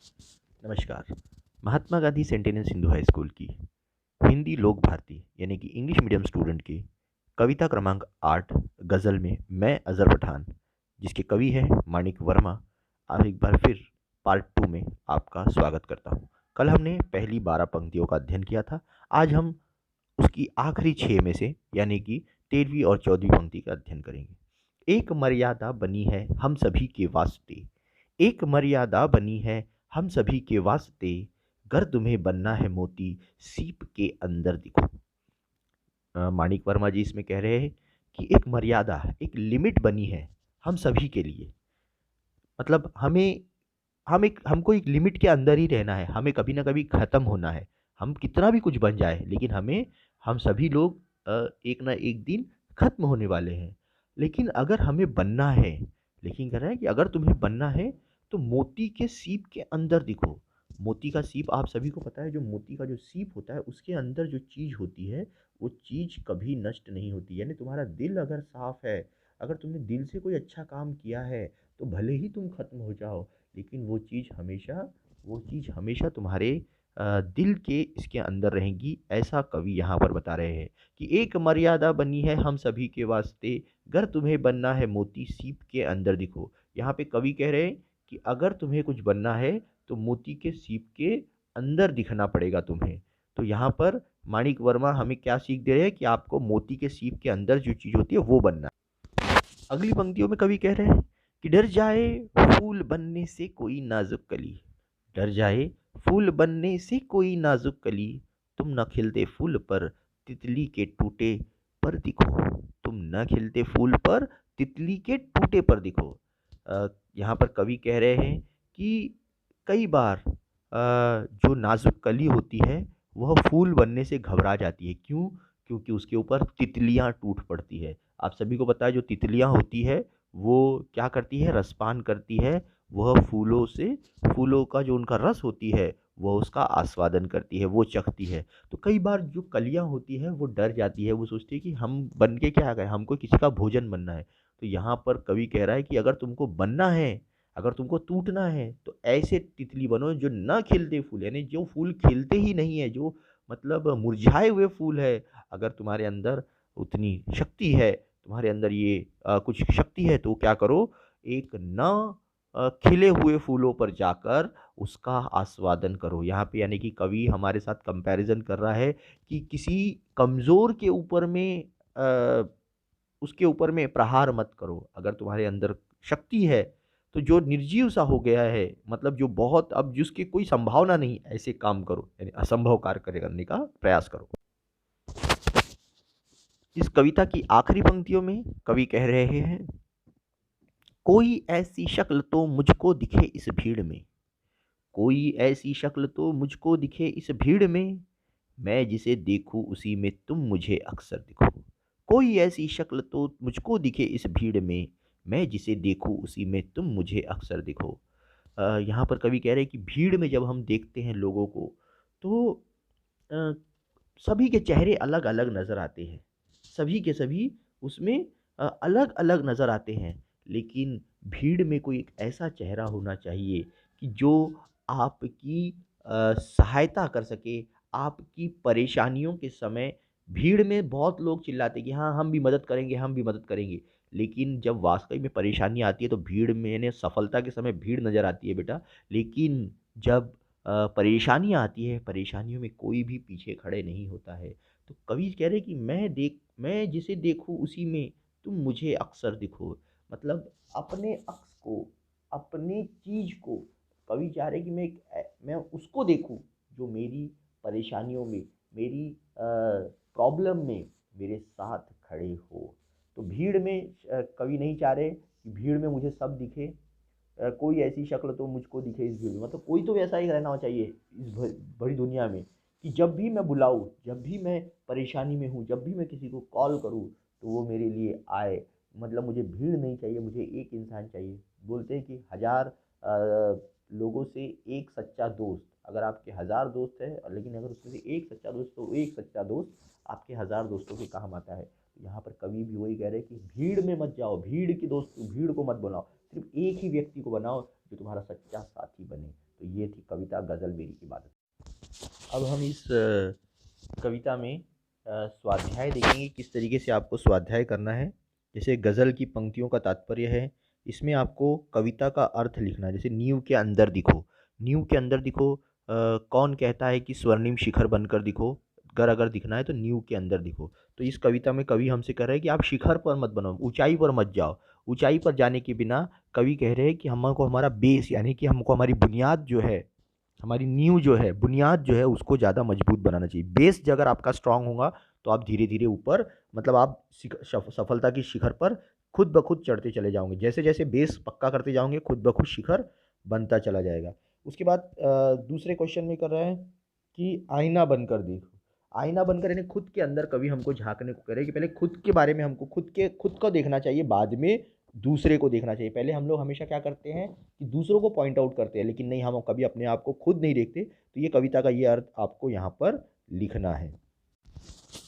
नमस्कार। Mahatma Gandhi सेंटेनियन Sindhu high school की हिंदी लोक भारती यानी कि इंग्लिश मीडियम स्टूडेंट की कविता क्रमांक 8 गज़ल में मैं अज़र पठान, जिसके कवि हैं माणिक वर्मा, आज एक बार फिर पार्ट 2 में आपका स्वागत करता हूं। कल हमने पहली 12 पंक्तियों का अध्ययन किया था। आज हम उसकी आखिरी 6 में से यानी कि 13वीं और 14वीं पंक्ति का अध्ययन करेंगे। एक मर्यादा बनी है हम सभी के वास्ते, एक मर्यादा बनी है हम सभी के वास्ते, गर तुम्हें बनना है मोती सीप के अंदर दिखो। माणिक वर्मा जी इसमें कह रहे हैं कि एक मर्यादा, एक लिमिट बनी है हम सभी के लिए। मतलब हमको एक लिमिट के अंदर ही रहना है, हमें कभी ना कभी ख़त्म होना है। हम कितना भी कुछ बन जाए, लेकिन हम सभी लोग एक ना एक दिन ख़त्म होने वाले हैं। लेकिन अगर हमें बनना है, लेकिन कह रहा है कि अगर तुम्हें बनना है तो मोती के सीप के अंदर दिखो। मोती का सीप आप सभी को पता है, जो मोती का जो सीप होता है उसके अंदर जो चीज़ होती है वो चीज़ कभी नष्ट नहीं होती। यानी तुम्हारा दिल अगर साफ़ है, अगर तुमने दिल से कोई अच्छा काम किया है, तो भले ही तुम ख़त्म हो जाओ, लेकिन वो चीज़ हमेशा तुम्हारे दिल के इसके अंदर रहेंगी। ऐसा कवि यहाँ पर बता रहे हैं कि एक मर्यादा बनी है हम सभी के वास्ते, गर तुम्हें बनना है मोती सीप के अंदर दिखो। यहाँ पे कवि कह रहे हैं कि अगर तुम्हें कुछ बनना है तो मोती के सीप के अंदर दिखना पड़ेगा तुम्हें। तो यहाँ पर माणिक वर्मा हमें क्या सीख दे रहे हैं कि आपको मोती के सीप के अंदर जो चीज़ होती है वो बनना है। अगली पंक्तियों में कवि कह रहे हैं कि डर जाए फूल बनने से कोई नाजुक कली, डर जाए फूल बनने से कोई नाजुक कली, तुम न खिलते फूल पर तितली के टूटे पर दिखो, तुम न खिलते फूल पर तितली के टूटे पर दिखो। यहाँ पर कवि कह रहे हैं कि कई बार जो नाजुक कली होती है वह फूल बनने से घबरा जाती है। क्यों? क्योंकि उसके ऊपर तितलियाँ टूट पड़ती है। आप सभी को पता है जो तितलियाँ होती है वो क्या करती है, रसपान करती है। वह फूलों का जो उनका रस होती है वह उसका आस्वादन करती है, वो चखती है। तो कई बार जो कलियाँ होती है वो डर जाती है, वो सोचती है कि हम बन के क्या आ गए, हमको किसी का भोजन बनना है। तो यहाँ पर कवि कह रहा है कि अगर तुमको बनना है, अगर तुमको टूटना है, तो ऐसे तितली बनो जो न खिलते फूल, यानी जो फूल खिलते ही नहीं है, जो मतलब मुरझाए हुए फूल है। अगर तुम्हारे अंदर उतनी शक्ति है, तुम्हारे अंदर ये कुछ शक्ति है, तो क्या करो, एक न खिले हुए फूलों पर जाकर उसका आस्वादन करो। यहाँ पे यानी कि कवि हमारे साथ कंपैरिजन कर रहा है कि किसी कमज़ोर के ऊपर में उसके ऊपर में प्रहार मत करो। अगर तुम्हारे अंदर शक्ति है, तो जो निर्जीव सा हो गया है, मतलब जो बहुत अब जिसकी कोई संभावना नहीं, ऐसे काम करो, यानी असंभव कार्य करने का प्रयास करो। इस कविता की आखिरी पंक्तियों में कवि कह रहे हैं, कोई ऐसी शक्ल तो मुझको दिखे इस भीड़ में, कोई ऐसी शक्ल तो मुझको दिखे इस भीड़ में, मैं जिसे देखूं उसी में तुम मुझे अक्सर दिखो। कोई ऐसी शक्ल तो मुझको दिखे इस भीड़ में, मैं जिसे देखूं उसी में तुम मुझे अक्सर दिखो। यहाँ पर कवि कह रहे हैं कि भीड़ में जब हम देखते हैं लोगों को, तो अ, सभी के चेहरे अलग अलग नज़र आते हैं, सभी के सभी उसमें अलग अलग नज़र आते हैं। लेकिन भीड़ में कोई एक ऐसा चेहरा होना चाहिए कि जो आपकी सहायता कर सके। आपकी परेशानियों के समय भीड़ में बहुत लोग चिल्लाते कि हाँ हम भी मदद करेंगे, हम भी मदद करेंगे। लेकिन जब वास्तव में परेशानी आती है तो भीड़ में, यानी सफलता के समय भीड़ नज़र आती है बेटा। लेकिन जब परेशानियाँ आती है, परेशानियों में कोई भी पीछे खड़े नहीं होता है। तो कवि कह रहे कि मैं जिसे देखूँ उसी में तुम मुझे अक्सर दिखो। मतलब अपने अक्स को, अपनी चीज़ को, कवि चाह रहे कि मैं उसको देखूँ जो मेरी परेशानियों में, मेरी प्रॉब्लम में मेरे साथ खड़े हो। तो भीड़ में कवि नहीं चाह रहे कि भीड़ में मुझे सब दिखे, कोई ऐसी शक्ल तो मुझको दिखे इस भीड़ में। मतलब कोई तो वैसा ही रहना चाहिए इस बड़ी दुनिया में कि जब भी मैं बुलाऊँ, जब भी मैं परेशानी में हूँ, जब भी मैं किसी को कॉल करूँ तो वो मेरे लिए आए। मतलब मुझे भीड़ नहीं चाहिए, मुझे एक इंसान चाहिए। बोलते हैं कि हज़ार लोगों से एक सच्चा दोस्त। अगर आपके हज़ार दोस्त हैं, लेकिन अगर उसमें से एक सच्चा दोस्त, तो एक सच्चा दोस्त आपके हज़ार दोस्तों के काम आता है। तो यहाँ पर कवि भी वही कह रहे हैं कि भीड़ में मत जाओ, भीड़ की दोस्त, भीड़ को मत बनाओ, सिर्फ एक ही व्यक्ति को बनाओ जो तुम्हारा सच्चा साथी बने। तो ये थी कविता गज़ल मेरी इबादत। अब हम इस कविता में स्वाध्याय देखेंगे, किस तरीके से आपको स्वाध्याय करना है। जैसे गज़ल की पंक्तियों का तात्पर्य है, इसमें आपको कविता का अर्थ लिखना है। जैसे नींव के अंदर दिखो, नींव के अंदर दिखो, कौन कहता है कि स्वर्णिम शिखर बनकर दिखो। अगर दिखना है तो नींव के अंदर दिखो। तो इस कविता में कवि हमसे कह रहे हैं कि आप शिखर पर मत बनो, ऊंचाई पर मत जाओ। ऊंचाई पर जाने के बिना कवि कह रहे हैं कि हमको हमारा बेस, यानी कि हमको हमारी बुनियाद जो है, हमारी नींव जो है, बुनियाद जो है, उसको ज़्यादा मजबूत बनाना चाहिए। बेस अगर आपका स्ट्रांग होगा तो आप धीरे धीरे ऊपर, मतलब आप सफलता की शिखर पर खुद ब खुद चढ़ते चले जाओगे। जैसे जैसे बेस पक्का करते जाओगे, खुद ब खुद शिखर बनता चला जाएगा। उसके बाद दूसरे क्वेश्चन में कर रहा है कि आईना बनकर देखो। आईना बनकर यानी खुद के अंदर कभी हमको झांकने को करे कि पहले खुद के बारे में हमको खुद को देखना चाहिए, बाद में दूसरे को देखना चाहिए। पहले हम लोग हमेशा क्या करते हैं कि दूसरों को पॉइंट आउट करते हैं, लेकिन नहीं, हम कभी अपने आप को खुद नहीं देखते। तो ये कविता का ये अर्थ आपको यहाँ पर लिखना है।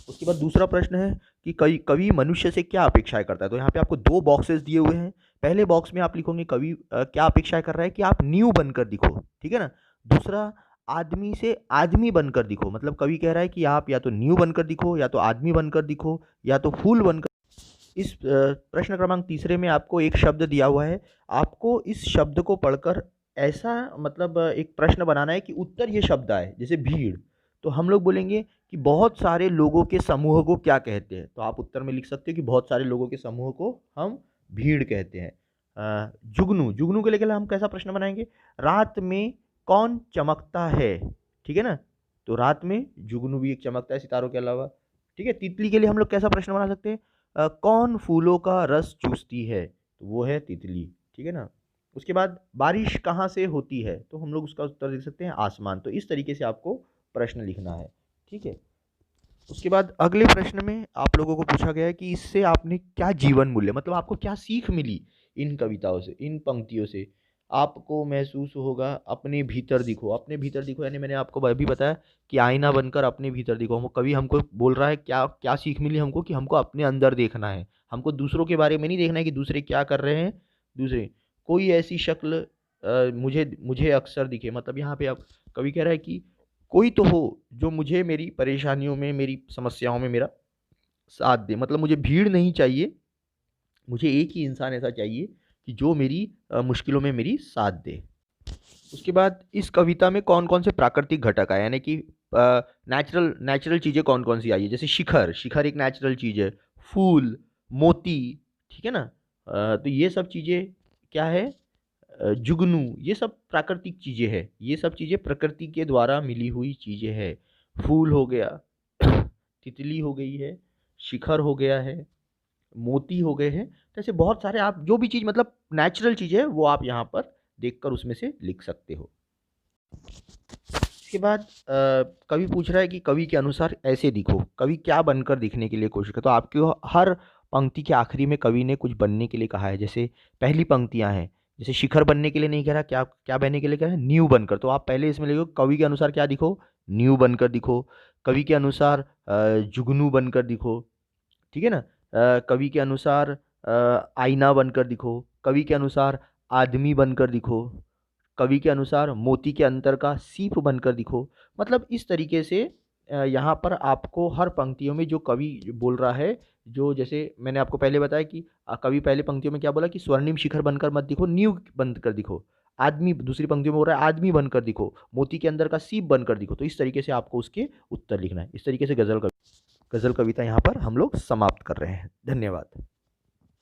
उसके बाद दूसरा प्रश्न है कि कवि मनुष्य से क्या अपेक्षाएं करता है। तो यहाँ पे आपको 2 बॉक्सेस दिए हुए हैं। पहले बॉक्स में आप लिखोगे कवि क्या अपेक्षाएं कर रहा है कि आप न्यू बनकर दिखो, ठीक है ना। दूसरा, आदमी से आदमी बनकर दिखो, मतलब कवि कह रहा है कि आप या तो न्यू बनकर दिखो, या तो आदमी बनकर दिखो, या तो फूल बनकर। इस प्रश्न क्रमांक तीसरे में आपको एक शब्द दिया हुआ है। आपको इस शब्द को पढ़कर ऐसा, मतलब एक प्रश्न बनाना है कि उत्तर ये शब्द आए। जैसे भीड़, तो हम लोग बोलेंगे कि बहुत सारे लोगों के समूह को क्या कहते हैं। तो आप उत्तर में लिख सकते हो कि बहुत सारे लोगों के समूह को हम भीड़ कहते हैं। जुगनू, जुगनू को लेकर हम कैसा प्रश्न बनाएंगे। रात में कौन चमकता है, ठीक है ना। तो रात में जुगनू भी एक चमकता है सितारों के अलावा, ठीक है। तितली के लिए हम लोग कैसा प्रश्न बना सकते हैं। कौन फूलों का रस चूसती है, तो वो है तितली, ठीक है ना। उसके बाद बारिश कहाँ से होती है, तो हम लोग उसका उत्तर दे सकते हैं आसमान। तो इस तरीके से आपको प्रश्न लिखना है, ठीक है। उसके बाद अगले प्रश्न में आप लोगों को पूछा गया है कि इससे आपने क्या जीवन मूल्य, मतलब आपको क्या सीख मिली इन कविताओं से, इन पंक्तियों से। आपको महसूस होगा अपने भीतर दिखो। अपने भीतर दिखो यानी मैंने आपको अभी बताया कि आईना बनकर अपने भीतर दिखो। हम कवि हमको बोल रहा है क्या क्या सीख मिली हमको, कि हमको अपने अंदर देखना है। हमको दूसरों के बारे में नहीं देखना है कि दूसरे क्या कर रहे हैं। दूसरे कोई ऐसी शक्ल मुझे मुझे अक्सर दिखे, मतलब यहाँ पे आप कवि कह रहा है कि कोई तो हो जो मुझे मेरी परेशानियों में, मेरी समस्याओं में मेरा साथ दे। मतलब मुझे भीड़ नहीं चाहिए, मुझे एक ही इंसान ऐसा चाहिए कि जो मेरी मुश्किलों में मेरी साथ दे। उसके बाद इस कविता में कौन कौन से प्राकृतिक घटक आए, यानी कि नेचुरल नेचुरल चीज़ें कौन कौन सी आई है। जैसे शिखर, शिखर एक नेचुरल चीज़ है। फूल, मोती, ठीक है ना। तो ये सब चीज़ें क्या है, जुगनू, ये सब प्राकृतिक चीज़ें हैं। ये सब चीज़ें प्रकृति के द्वारा मिली हुई चीज़ें हैं। फूल हो गया, तितली हो गई है, शिखर हो गया है, मोती हो गए हैं। तो ऐसे बहुत सारे, आप जो भी चीज़ मतलब नेचुरल चीज़ है वो आप यहाँ पर देखकर उसमें से लिख सकते हो। इसके बाद कवि पूछ रहा है कि कवि के अनुसार ऐसे दिखो। कवि क्या बनकर दिखने के लिए कोशिश करे। तो आपको हर पंक्ति के आखिरी में कवि ने कुछ बनने के लिए कहा है। जैसे पहली पंक्तियाँ हैं, जैसे शिखर बनने के लिए नहीं कह रहा, क्या क्या बनने के लिए कह रहा है, न्यू बनकर। तो आप पहले इसमें लिखो कवि के अनुसार क्या दिखो, न्यू बनकर दिखो। कवि के अनुसार जुगनू बनकर दिखो, ठीक है ना। कवि के अनुसार आईना बनकर दिखो। कवि के अनुसार आदमी बनकर दिखो। कवि के अनुसार मोती के अंतर का सीप बनकर दिखो। मतलब इस तरीके से यहाँ पर आपको हर पंक्तियों में जो कवि बोल रहा है, जो जैसे मैंने आपको पहले बताया कि कवि पहले पंक्तियों में क्या बोला कि स्वर्णिम शिखर बनकर मत दिखो, न्यू बनकर दिखो। आदमी दूसरी पंक्तियों में बोल रहा है आदमी बनकर दिखो, मोती के अंदर का सीप बनकर दिखो। तो इस तरीके से आपको उसके उत्तर लिखना है। इस तरीके से गज़ल कविता यहाँ पर हम लोग समाप्त कर रहे हैं। धन्यवाद।